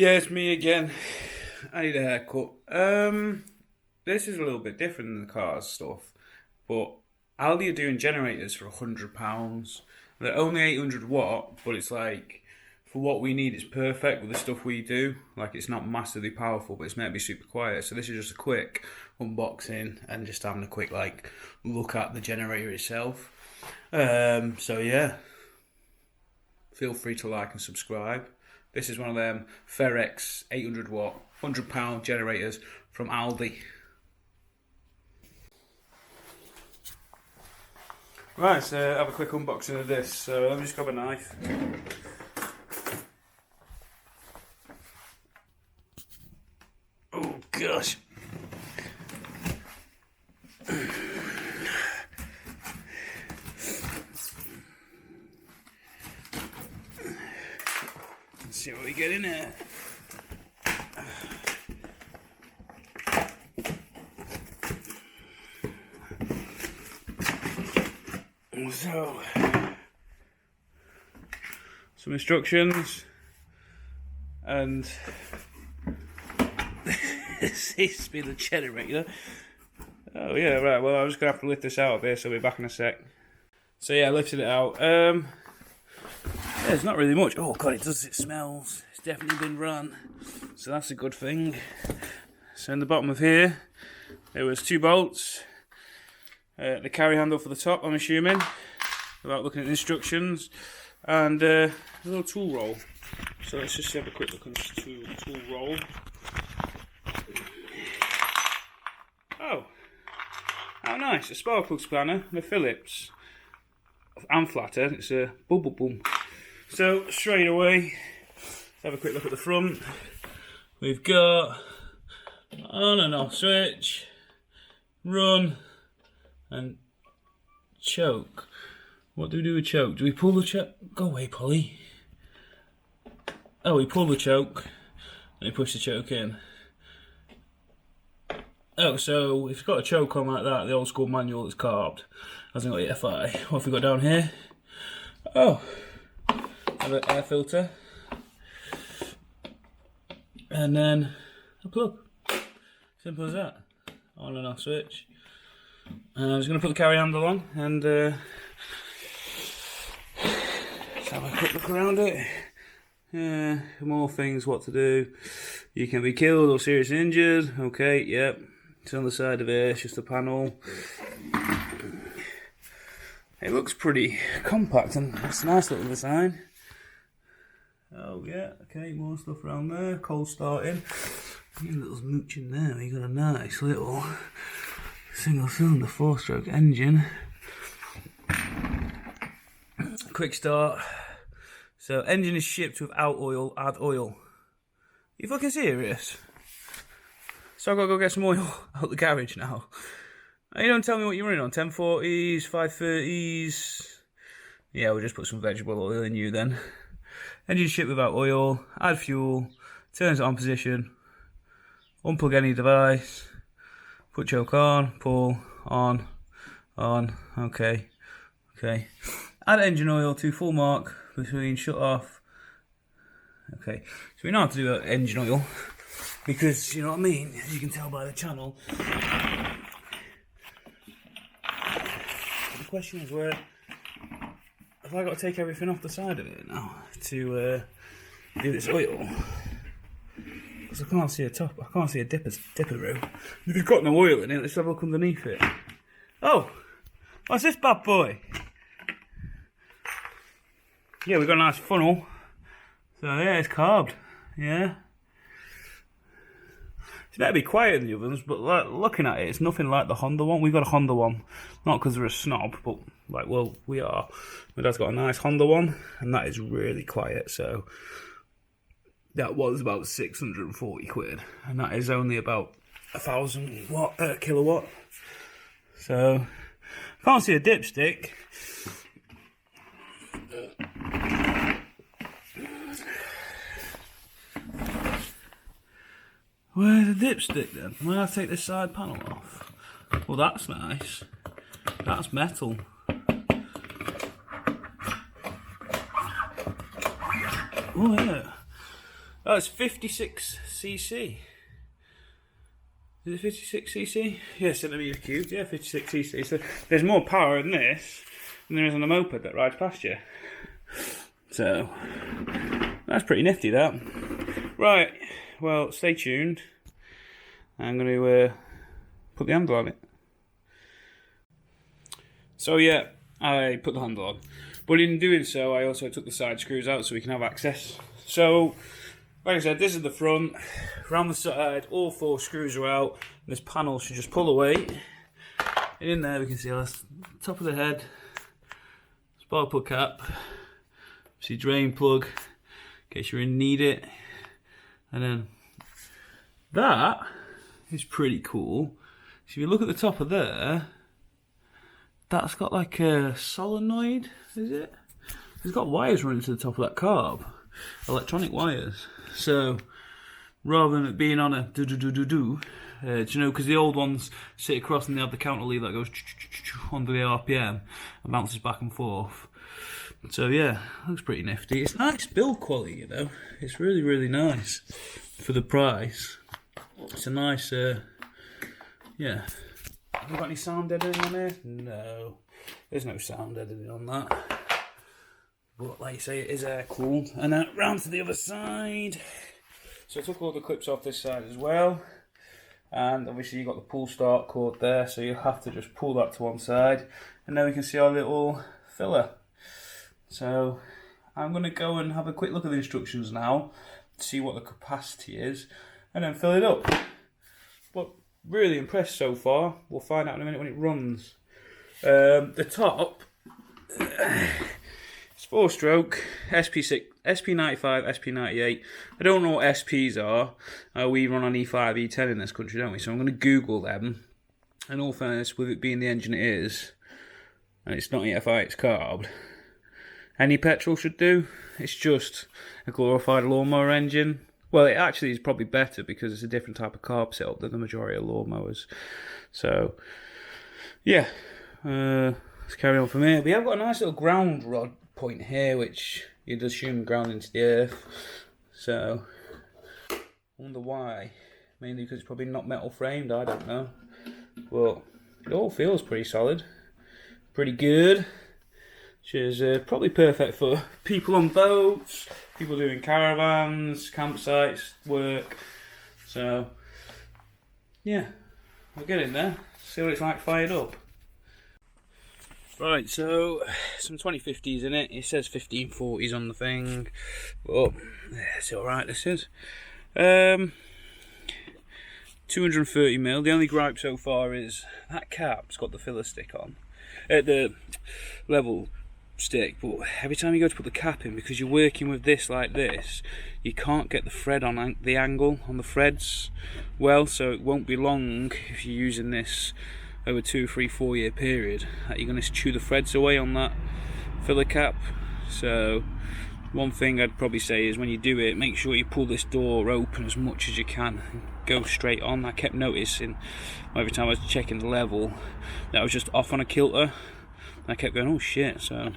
Yeah, it's me again. I need a haircut. This is a little bit different than the cars stuff, but Aldi are doing generators for £100. They're only 800 watt, but it's like for what we need, it's perfect with the stuff we do. Like it's not massively powerful, but it's meant to be super quiet. So this is just a quick unboxing and just having a quick look at the generator itself. So yeah, feel free to like and subscribe. This is one of them Ferrex 800 watt, £100 generators from Aldi. Right, so have a quick unboxing of this. So let me just grab a knife. Oh gosh. Let's see what we get in here. So, some instructions, and this seems to be the generator. Oh yeah, right, well I'm just going to have to lift this out a bit, so I'll be back in a sec. So yeah, I lifted it out. Yeah, it's not really much. Oh god, it smells. It's definitely been run, so that's a good thing. So in the bottom of here, there was 2 bolts. The carry handle for the top, I'm assuming, without looking at the instructions, and a little tool roll. So let's just have a quick look on this tool roll. Oh, how nice! A spark plug spanner and a Phillips, and flatter. It's a bubble boom. So straight away, let's have a quick look at the front. We've got on and off switch, run, and choke. What do we do with choke? Do we pull the choke? Go away, Polly. Oh, we pull the choke and we push the choke in. Oh, so if you've got a choke on like that, the old school manual is carved. Hasn't got the FI. What have we got down here? Oh, have an air filter. And then a plug. Simple as that. On and off switch. I'm just going to put the carry handle on and let's have a quick look around it. More things what to do. You can be killed or seriously injured. Okay, yep. It's on the side of here, it's just a panel. It looks pretty compact and it's a nice little design. Oh yeah, okay, more stuff around there. Cold starting. A little mooch in there, you got a nice little single cylinder 4-stroke engine. Quick start. So engine is shipped without oil, add oil. You fucking serious? So I've got to go get some oil out the garage now. You don't tell me what you're running on, 1040s, 530s. Yeah, we'll just put some vegetable oil in you then. Engine shipped without oil, add fuel, turns it on position, unplug any device. Put choke on, pull, on, okay. Add engine oil to full mark between shut off. Okay, so we know how to do engine oil because, you know what I mean, as you can tell by the channel. The question is where, have I got to take everything off the side of it now to do this oil? Because I can't see a top, I can't see a dipper row. If you've got no oil in it, let's have a look underneath it. Oh, what's this bad boy? Yeah, we've got a nice funnel. So yeah, it's carved. Yeah. It's meant to be quieter than the others, but looking at it, it's nothing like the Honda one. We've got a Honda one, not because we're a snob, but well, we are. My dad's got a nice Honda one, and that is really quiet. So that was about 640 quid, and that is only about 1,000 kilowatt. So can't see a dipstick. Where's the dipstick then? Why do I take this side panel off? Well, that's nice. That's metal. Oh yeah. Oh, it's 56cc. Is it 56cc? Yeah, centimetre cubed. Yeah, 56cc. So there's more power in this than there is on the moped that rides past you. So that's pretty nifty, that. Right. Well, stay tuned. I'm going to put the handle on it. So yeah, I put the handle on. But in doing so, I also took the side screws out so we can have access. So, like I said, this is the front. Around the side, all 4 screws are out. This panel should just pull away. And in there we can see the top of the head, spark plug cap, see drain plug, in case you need it. And then that is pretty cool. So if you look at the top of there, that's got like a solenoid, is it? It's got wires running to the top of that carb, electronic wires. So rather than it being on a do, do you know, because the old ones sit across and they have the counter lever that goes under the RPM and bounces back and forth. So yeah, looks pretty nifty. It's nice build quality, you know. It's really, really nice for the price. It's a nice, yeah. Have you got any sound editing on here? No, there's no sound editing on that. But like you say, it is air cooled. And then round to the other side. So I took all the clips off this side as well. And obviously you've got the pull start cord there, so you'll have to just pull that to one side. And then we can see our little filler. So I'm going to go and have a quick look at the instructions now, see what the capacity is, and then fill it up. But really impressed so far. We'll find out in a minute when it runs. The top, it's 4-stroke, SP6, SP95, SP98. I don't know what SPs are. We run on E5, E10 in this country, don't we? So I'm going to Google them. In all fairness, with it being the engine it is, and it's not EFI, it's carbed, any petrol should do. It's just a glorified lawnmower engine. Well, it actually is probably better because it's a different type of carb setup than the majority of lawnmowers. So, yeah, let's carry on from here. We have got a nice little ground rod point here, which you'd assume ground into the earth. So, I wonder why. Mainly because it's probably not metal framed, I don't know. But it all feels pretty solid. Pretty good. Which is probably perfect for people on boats, people doing caravans, campsites, work. So, yeah, we'll get in there, see what it's like fired up. Right, so some 2050s in it. It says 1540s on the thing, but it's alright, this is. 230mm. The only gripe so far is that cap's got the filler stick on. The level stick, but every time you go to put the cap in, because you're working with this like this, you can't get the thread on the angle on the threads well, so it won't be long if you're using this over 2, 3, 4 year period that you're going to chew the threads away on that filler cap. So one thing I'd probably say is when you do it, make sure you pull this door open as much as you can and go straight on. I kept noticing every time I was checking the level that I was just off on a kilter. I kept going, oh shit. So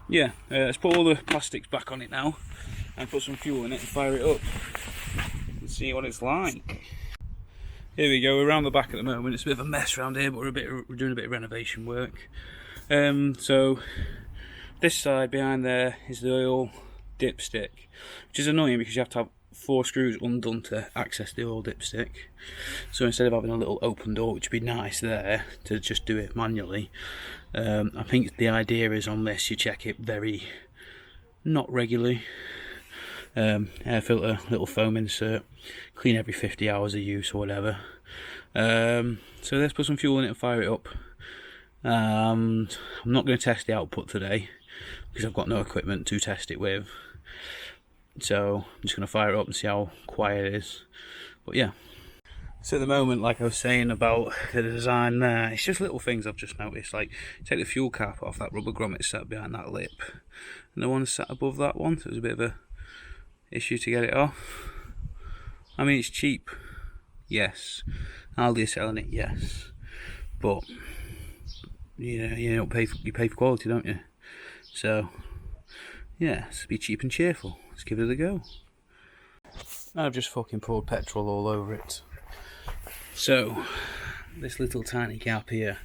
yeah, let's put all the plastics back on it now and put some fuel in it and fire it up and see what it's like. Here we go, we're around the back at the moment. It's a bit of a mess around here, but we're doing a bit of renovation work. So this side behind there is the oil dipstick, which is annoying because you have to have 4 screws undone to access the oil dipstick. So instead of having a little open door, which would be nice there to just do it manually, I think the idea is on this you check it not regularly. Air filter, little foam insert, clean every 50 hours of use or whatever. So let's put some fuel in it and fire it up. I'm not going to test the output today because I've got no equipment to test it with. So I'm just going to fire it up and see how quiet it is. But yeah. So at the moment, like I was saying about the design there, it's just little things I've just noticed. Like, take the fuel cap off, that rubber grommet sat behind that lip, and the one sat above that one, so it was a bit of a issue to get it off. I mean, it's cheap, yes. Aldi is selling it, yes. But you don't pay for quality, don't you? So yeah, let's be cheap and cheerful. Let's give it a go. And I've just fucking poured petrol all over it. So, this little tiny gap here,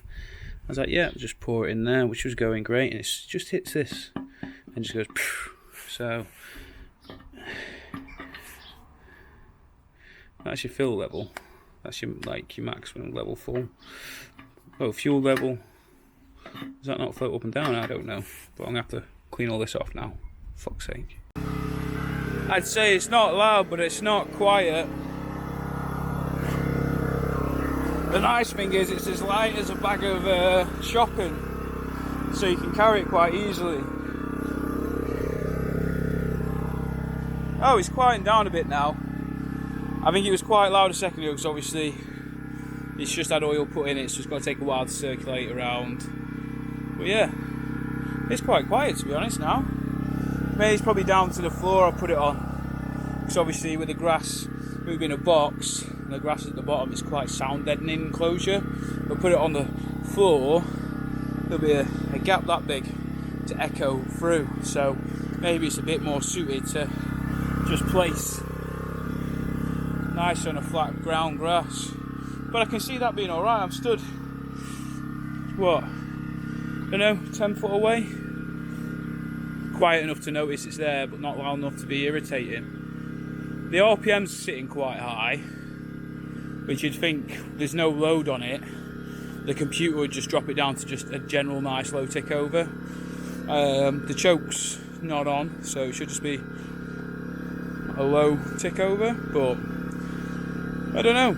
I was like, yeah, just pour it in there, which was going great, and it just hits this and just goes phew. So that's your fill level. That's your maximum level full. Oh, fuel level. Does that not float up and down? I don't know. But I'm gonna have to clean all this off now. Fuck's sake. I'd say it's not loud, but it's not quiet. The nice thing is it's as light as a bag of shopping, so you can carry it quite easily. Oh, it's quieting down a bit now. I think it was quite loud a second ago because obviously it's just had oil put in it, so it's got to take a while to circulate around. But yeah, it's quite quiet to be honest now. Maybe it's probably down to the floor I put it on, because obviously with the grass moving a box and the grass at the bottom, it's quite sound deadening enclosure. But put it on the floor, there'll be a gap that big to echo through, so maybe it's a bit more suited to just place nice on a flat ground grass. But I can see that being alright. I'm stood, what, I don't know, 10 foot away. Quiet enough to notice it's there, but not loud enough to be irritating. The RPM's sitting quite high, which you'd think there's no load on it. The computer would just drop it down to just a general nice low tick over. The choke's not on, so it should just be a low tick over, but I don't know.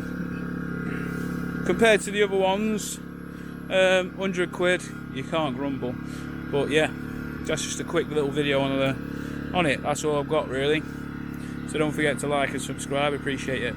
Compared to the other ones, 100 quid, you can't grumble. But yeah, that's just a quick little video on it. That's all I've got really. So don't forget to like and subscribe, appreciate it.